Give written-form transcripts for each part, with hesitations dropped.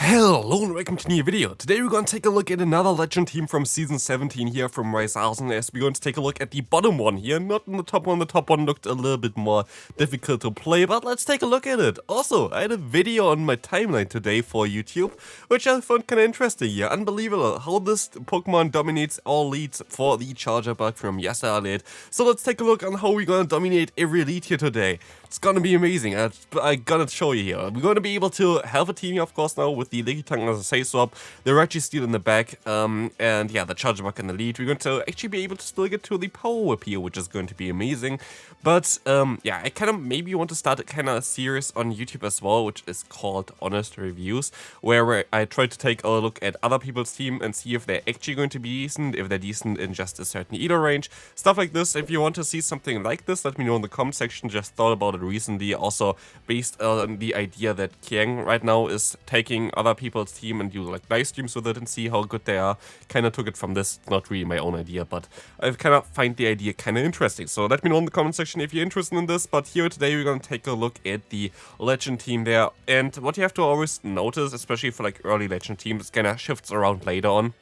Hello and welcome to a new video. Today we're going to take a look at another legend team from season 17 here from Rise 1000, as we're going to take a look at the bottom one here, not in the top one. The top one looked a little bit more difficult to play, but let's take a look at it. Also, I had a video on my timeline today for YouTube, which I found kind of interesting here. Unbelievable how this Pokemon dominates all leads for the Charjabug from Yasa Elite. So let's take a look on how we're going to dominate every elite here today. It's gonna be amazing. I gotta show you here. We're gonna be able to have a team here, of course, now with the LilyNiRiain as a say swap, the Registeel in the back, and yeah, the Charjabug in the lead. We're going to actually be able to still get to the Power Whip here, which is going to be amazing. But yeah, I kind of maybe want to start a kind of series on YouTube as well, which is called Honest Reviews, where I try to take a look at other people's team and see if they're actually going to be decent, if they're decent in just a certain elo range, stuff like this. If you want to see something like this, let me know in the comment section. Just thought about it recently, also based on the idea that Chang right now is taking other people's team and do like live streams with it and see how good they are. Kind of took it from this, not really my own idea, but I kind of find the idea kind of interesting. So let me know in the comment section if you're interested in this. But here today we're going to take a look at the legend team there, and what you have to always notice, especially for like early legend teams, it kind of shifts around later on.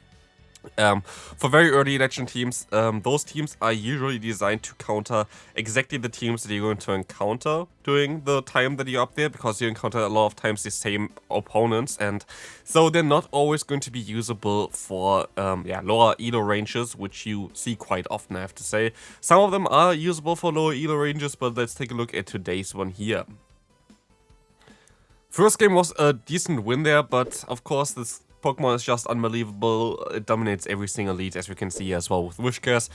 For very early legend teams, those teams are usually designed to counter exactly the teams that you're going to encounter during the time that you're up there, because you encounter a lot of times the same opponents, and so they're not always going to be usable for yeah, lower elo ranges, which you see quite often, I have to say. Some of them are usable for lower elo ranges, but let's take a look at today's one here. First game was a decent win there, but of course this Pokemon is just unbelievable. It dominates every single lead, as we can see as well with Wishcares.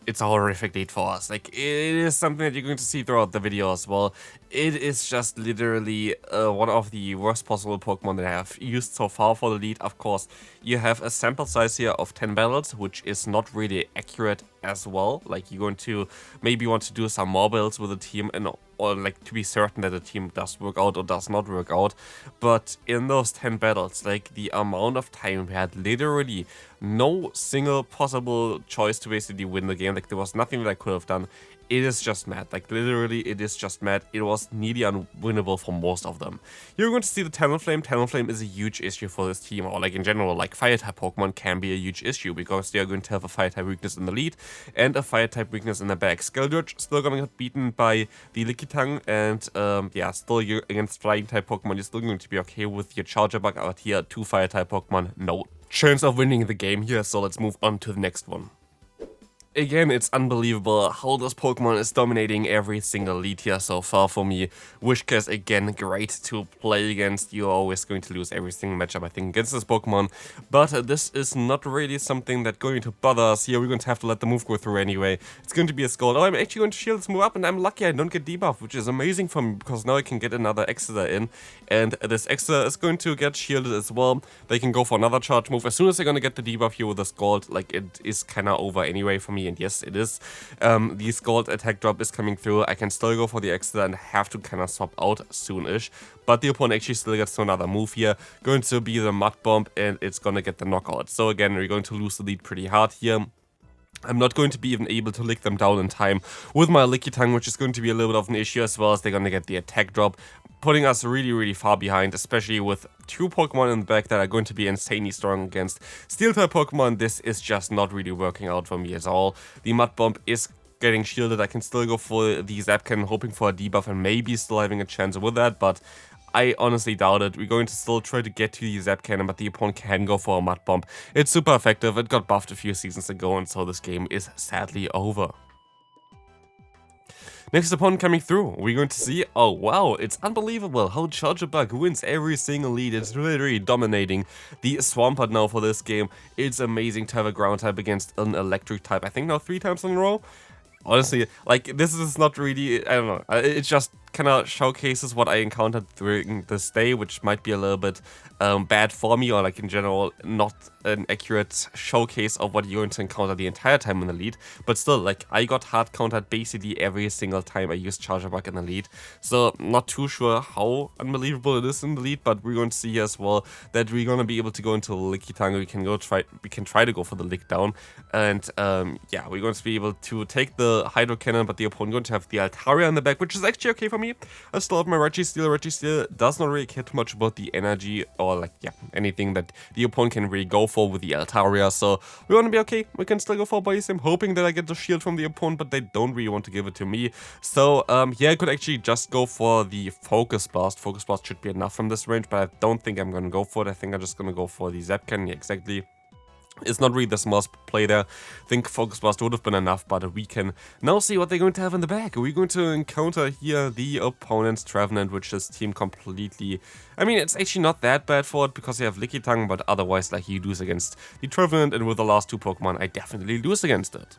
It's a horrific lead for us. Like, it is something that you're going to see throughout the video as well. It is just literally one of the worst possible Pokemon that I have used so far for the lead. Of course, you have a sample size here of 10 battles, which is not really accurate as well. Like, you're going to maybe want to do some more builds with the team, and or like to be certain that the team does work out or does not work out. But in those 10 battles, like, the amount of time we had literally no single possible choice to basically win the game. Like, there was nothing that I could have done. It is just mad. Like, literally, it is just mad. It was nearly unwinnable for most of them. You're going to see the Talonflame. Talonflame is a huge issue for this team, or like in general, like Fire-type Pokemon can be a huge issue, because they are going to have a Fire-type weakness in the lead and a Fire-type weakness in the back. Skeldritch still going to get beaten by the LilyNiRiain, and yeah, still against Flying-type Pokemon, you're still going to be okay with your Charjabug out here. 2 Fire-type Pokemon, no chance of winning the game here, so let's move on to the next one. Again, it's unbelievable how this Pokemon is dominating every single lead here so far for me. Wishcares, again, great to play against. You're always going to lose every single matchup, I think, against this Pokemon. But this is not really something that's going to bother us here. We're going to have to let the move go through anyway. It's going to be a Scald. Oh, I'm actually going to shield this move up, and I'm lucky I don't get debuff, which is amazing for me, because now I can get another Exeter in. And this Exeter is going to get shielded as well. They can go for another charge move. As soon as they're going to get the debuff here with the Scald, like, it is kind of over anyway for me. And yes, it is. The Scald attack drop is coming through. I can still go for the Exeter and have to kind of swap out soon-ish. But the opponent actually still gets to another move here. Going to be the Mud Bomb, and it's going to get the knockout. So again, we're going to lose the lead pretty hard here. I'm not going to be even able to lick them down in time with my LilyNiRiain, which is going to be a little bit of an issue, as well as they're going to get the attack drop, putting us really, really far behind, especially with 2 Pokemon in the back that are going to be insanely strong against Steel-type Pokemon. This is just not really working out for me at all. The Mud Bomb is getting shielded. I can still go for the Zap Cannon, hoping for a debuff and maybe still having a chance with that, but I honestly doubt it. We're going to still try to get to the Zap Cannon, but the opponent can go for a Mud Bomb. It's super effective. It got buffed a few seasons ago, and so this game is sadly over. Next opponent coming through, we're going to see, oh wow, it's unbelievable how Charjabug wins every single lead. It's literally dominating the Swampert now for this game. It's amazing to have a ground type against an electric type, I think now 3 times in a row. Honestly, like, this is not really, I don't know, it just kind of showcases what I encountered during this day, which might be a little bit bad for me, or like in general not an accurate showcase of what you're going to encounter the entire time in the lead. But still, like, I got hard countered basically every single time I used Charjabug in the lead, so not too sure how unbelievable it is in the lead. But we're going to see as well that we're going to be able to go into LilyNiRiain. We can try to go for the lick down, and yeah, we're going to be able to take the the Hydro Cannon, but the opponent going to have the Altaria in the back, which is actually okay for me. I still have my Registeel. Registeel does not really care too much about the energy or like, yeah, anything that the opponent can really go for with the Altaria, so we want to be okay. We can still go for Body Slam, hoping that I get the shield from the opponent, but they don't really want to give it to me. So, yeah, I could actually just go for the Focus Blast. Focus Blast should be enough from this range, but I don't think I'm going to go for it. I think I'm just going to go for the Zap Cannon, yeah, exactly. It's not really the smartest play there. I think Focus Blast would have been enough, but we can now see what they're going to have in the back. We're going to encounter here the opponent's Trevenant, which is team completely... I mean, it's actually not that bad for it, because you have Lickitung, but otherwise, like, you lose against the Trevenant, and with the last two Pokemon, I definitely lose against it.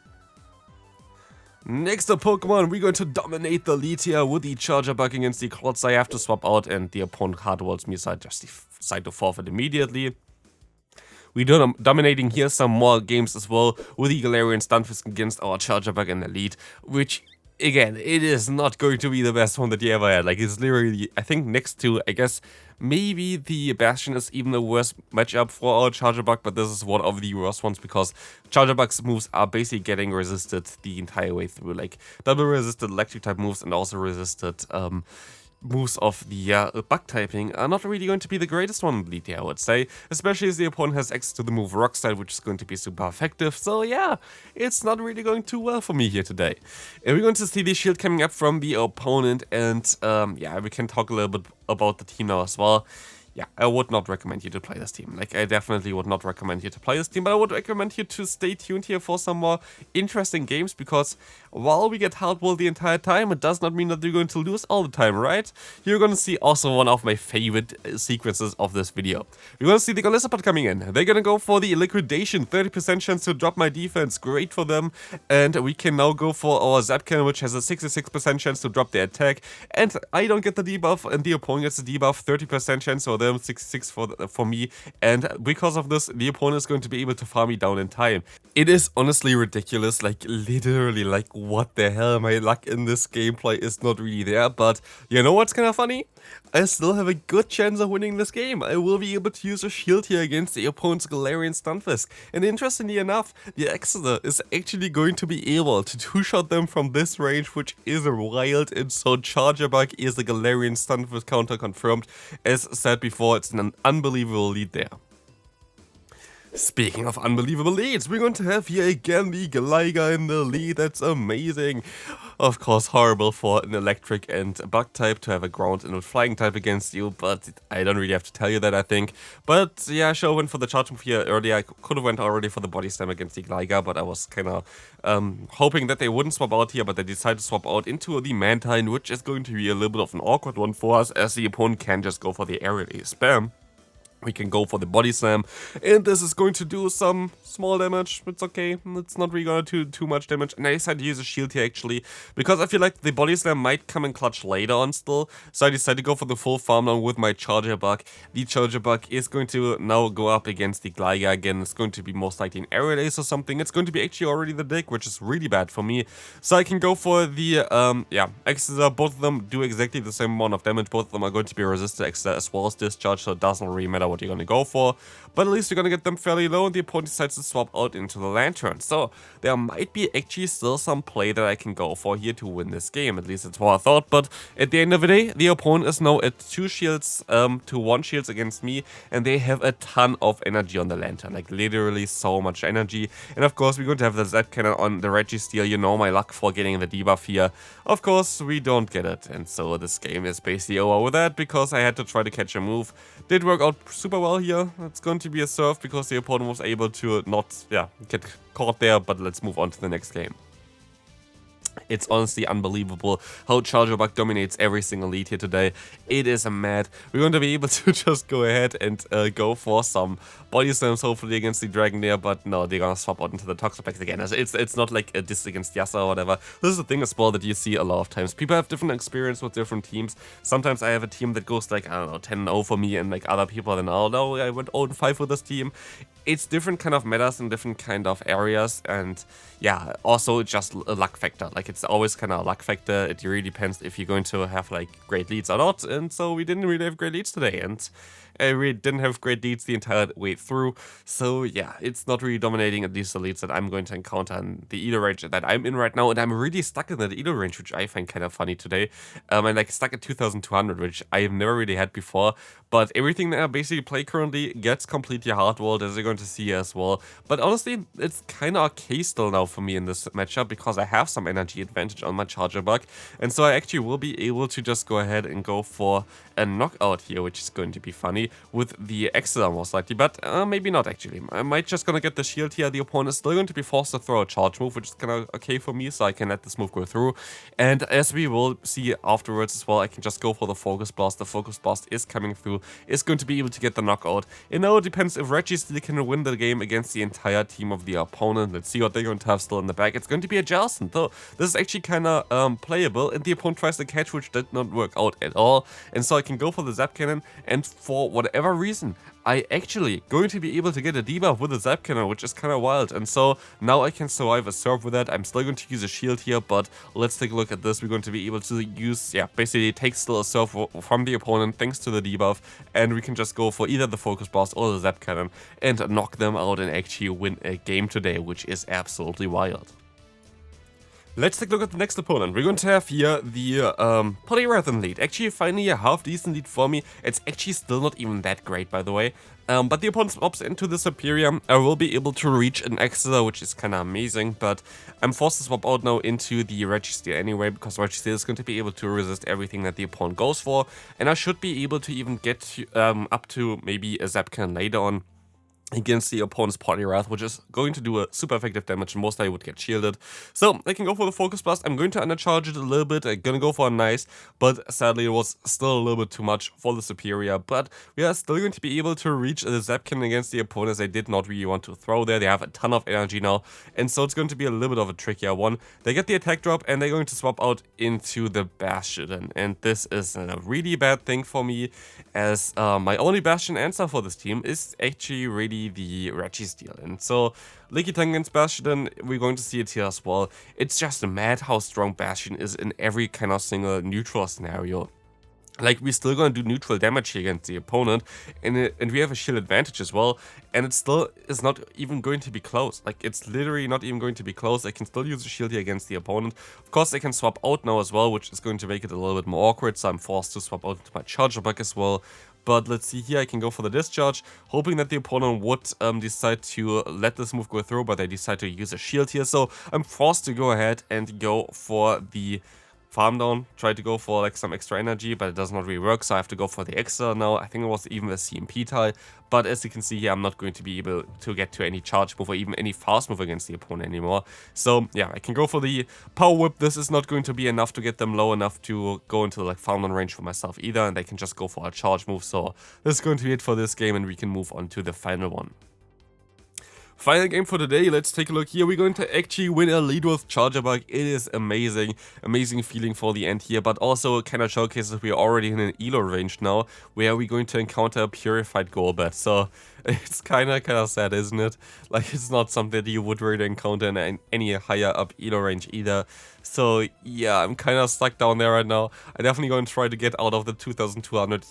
Next up Pokemon, we're going to dominate the lead here with the Charjabug against the Klotz. I have to swap out, and the opponent hardwalls me, so I just decide to forfeit immediately. We're dominating here some more games as well with the Galarian Stunfisk against our Charjabug in the lead, which, again, it is not going to be the best one that you ever had. Like, it's literally, I think, next to, I guess, maybe the Bastion is even the worst matchup for our Charjabug, but this is one of the worst ones because Charjabug's moves are basically getting resisted the entire way through. Like, double resisted electric type moves and also resisted, moves of the bug typing are not really going to be the greatest one in the lead here, I would say, especially as the opponent has access to the move Rock Slide, which is going to be super effective. So yeah, it's not really going too well for me here today. And we're going to see the shield coming up from the opponent, and yeah, we can talk a little bit about the team now as well. Yeah, I would not recommend you to play this team. Like, I definitely would not recommend you to play this team, but I would recommend you to stay tuned here for some more interesting games, because while we get hardwall the entire time, it does not mean that you're going to lose all the time, right? You're going to see also one of my favorite sequences of this video. You're going to see the Golisopod coming in. They're going to go for the Liquidation, 30% chance to drop my defense, great for them. And we can now go for our Zap Cannon, which has a 66% chance to drop the attack. And I don't get the debuff, and the opponent gets the debuff, 30% chance for them, 66 for me, and because of this, the opponent is going to be able to farm me down in time. It is honestly ridiculous, like literally, like what the hell, my luck in this gameplay is not really there, but you know what's kind of funny? I still have a good chance of winning this game. I will be able to use a shield here against the opponent's Galarian Stunfisk, and interestingly enough, the Exeter is actually going to be able to two-shot them from this range, which is wild, and so Charjabug is the Galarian Stunfisk counter confirmed. As said before, it's an unbelievable lead there. Speaking of unbelievable leads, we're going to have here again the Gligar in the lead. That's amazing. Of course, horrible for an electric and bug type to have a ground and a flying type against you, but I don't really have to tell you that, I think. But yeah, sure, went for the charge move here earlier. I could have went already for the body slam against the Gligar, but I was kind of hoping that they wouldn't swap out here, but they decided to swap out into the Mantine, which is going to be a little bit of an awkward one for us, as the opponent can just go for the aerial spam. We can go for the body slam, and this is going to do some small damage. It's okay, it's not really gonna do too much damage, and I decided to use a shield here actually, because I feel like the body slam might come in clutch later on still, so I decided to go for the full farm down with my Charjabug. The Charjabug is going to now go up against the Gligar again. It's going to be most likely an aerial ace or something. It's going to be actually already the dig, which is really bad for me, so I can go for the, yeah, Exeter. Both of them do exactly the same amount of damage. Both of them are going to be resisted Exeter as well as Discharge, so it doesn't really matter what you're going to go for, but at least you're going to get them fairly low, and the opponent decides to swap out into the Lantern. So there might be actually still some play that I can go for here to win this game. At least that's what I thought, but at the end of the day, the opponent is now at 2 shields to 1 shields against me, and they have a ton of energy on the Lantern, like literally so much energy. And of course, we're going to have the Zap Cannon on the Registeel. You know my luck for getting the debuff here. Of course, we don't get it, and so this game is basically over with that, because I had to try to catch a move. Did work out super well here. It's going to be a serve because the opponent was able to not, yeah, get caught there, but let's move on to the next game. It's honestly unbelievable how Charjabug dominates every single lead here today. It is mad. We're going to be able to just go ahead and go for some body slams hopefully against the Dragon there, but no, they're gonna swap out into the Toxapex again. It's not like a diss against Yasa or whatever. This is the thing as well that you see a lot of times. People have different experience with different teams. Sometimes I have a team that goes like, I don't know, 10-0 for me, and like other people then, oh no, I went 0-5 with this team. It's different kind of metas in different kind of areas, and yeah, also just a luck factor. Like, it's always kind of a luck factor. It really depends if you're going to have like great leads or not, and so we didn't really have great leads today, and I really didn't have great leads the entire way through. So yeah, it's not really dominating at least the leads that I'm going to encounter in the elo range that I'm in right now. And I'm really stuck in that elo range, which I find kind of funny today. I'm like stuck at 2200, which I've never really had before. But everything that I basically play currently gets completely hardwalled, as you're going to see as well. But honestly, it's kind of okay still now for me in this matchup, because I have some energy advantage on my Charjabug. And so I actually will be able to just go ahead and go for a knockout here, which is going to be funny, with the Excellent most likely. But maybe not actually. I might just gonna get the shield here. The opponent is still going to be forced to throw a charge move, which is kind of okay for me, so I can let this move go through. And as we will see afterwards as well, I can just go for the Focus Blast. The Focus Blast is coming through, is going to be able to get the knockout. And now it depends if Reggie still can win the game against the entire team of the opponent. Let's see what they're going to have still in the back. It's going to be a Jelson, though this is actually kind of playable, and the opponent tries to catch, which did not work out at all. And so I can go for the Zap Cannon, and for whatever reason, I actually going to be able to get a debuff with a Zap Cannon, which is kind of wild. And so now I can survive a serve with that. I'm still going to use a shield here, but let's take a look at this. We're going to be able to use, yeah, basically take still a serve from the opponent thanks to the debuff, and we can just go for either the Focus Blast or the Zap Cannon and knock them out and actually win a game today, which is absolutely wild. Let's take a look at the next opponent. We're going to have here the Broguiere lead. Actually, finally a half-decent lead for me. It's actually still not even that great, by the way. But the opponent swaps into the Superior. I will be able to reach an Exeter, which is kind of amazing. But I'm forced to swap out now into the Registeel anyway, because Registeel is going to be able to resist everything that the opponent goes for. And I should be able to even get to, up to maybe a Zap Cannon later on against the opponent's Broguiere, which is going to do a super effective damage, and most I would get shielded. So I can go for the Focus Blast. I'm going to undercharge it a little bit. I'm gonna go for a nice, but sadly it was still a little bit too much for the Superior. But we are still going to be able to reach the Zap Cannon against the opponents they did not really want to throw there. They have a ton of energy now, and so it's going to be a little bit of a trickier one. They get the attack drop, and they're going to swap out into the Bastion, and this is a really bad thing for me, as my only Bastion answer for this team is actually really the Registeel. And so LilyNiRiain against Bastion, we're going to see it here as well. It's just mad how strong Bastion is in every kind of single neutral scenario. Like, we're still going to do neutral damage here against the opponent, and we have a shield advantage as well, and it still is not even going to be close. Like, it's literally not even going to be close. I can still use a shield here against the opponent. Of course, I can swap out now as well, which is going to make it a little bit more awkward, so I'm forced to swap out into my Charjabug as well. But let's see here, I can go for the Discharge, hoping that the opponent would decide to let this move go through, but they decide to use a shield here. So I'm forced to go ahead and go for the farm down, try to go for like some extra energy, but it does not really work, so I have to go for the extra now. I think it was even a CMP tile, but as you can see here, I'm not going to be able to get to any charge move or even any fast move against the opponent anymore. So yeah, I can go for the Power Whip. This is not going to be enough to get them low enough to go into like farm down range for myself either, and they can just go for a charge move. So this is going to be it for this game, and we can move on to the final one. Final game for today, let's take a look here. We're going to actually win a lead with Charjabug. It is amazing, amazing feeling for the end here, but also kind of showcases we're already in an elo range now, where we're going to encounter a Purified Golbat. So it's kind of sad, isn't it? Like, it's not something that you would really encounter in any higher up elo range either. So yeah, I'm kind of stuck down there right now. I'm definitely going to try to get out of the 2200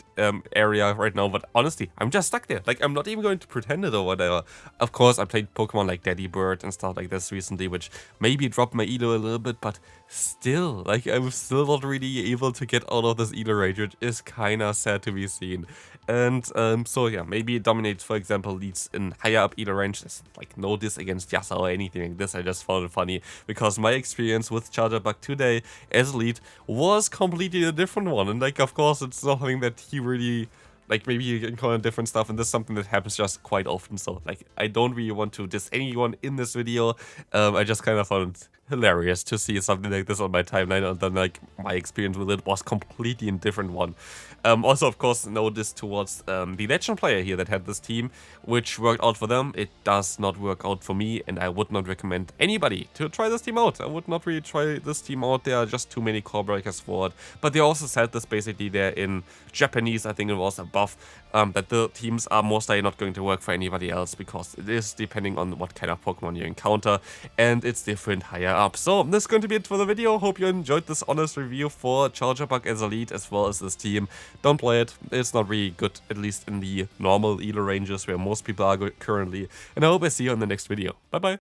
area right now, but honestly, I'm just stuck there. Like, I'm not even going to pretend it or whatever. Of course, I played Pokemon like Daddy Bird and stuff like this recently, which maybe dropped my elo a little bit, but still, like, I'm still not really elo to get out of this elo range, which is kind of sad to be seen. And so yeah, maybe it dominates, for example, leads in higher up elo range. There's like no diss against Yasa or anything like this. I just found it funny because my experience with Charjabug today as lead was completely a different one. And like, of course, it's something that he really, like, maybe you encounter different stuff, and this is something that happens just quite often. So like, I don't really want to diss anyone in this video. I just kind of found it hilarious to see something like this on my timeline, and then like my experience with it was completely a different one. Also, of course, no diss towards the legend player here that had this team, which worked out for them. It does not work out for me, and I would not recommend anybody to try this team out. I would not really try this team out. There are just too many core breakers for it. But they also said this basically there in Japanese. I think it was a buff, that the teams are most likely not going to work for anybody else, because it is depending on what kind of Pokemon you encounter, and it's different higher up. So this is going to be it for the video. Hope you enjoyed this honest review for Charjabug as a lead, as well as this team. Don't play it, it's not really good, at least in the normal ELO ranges where most people are currently, and I hope I see you in the next video. Bye bye!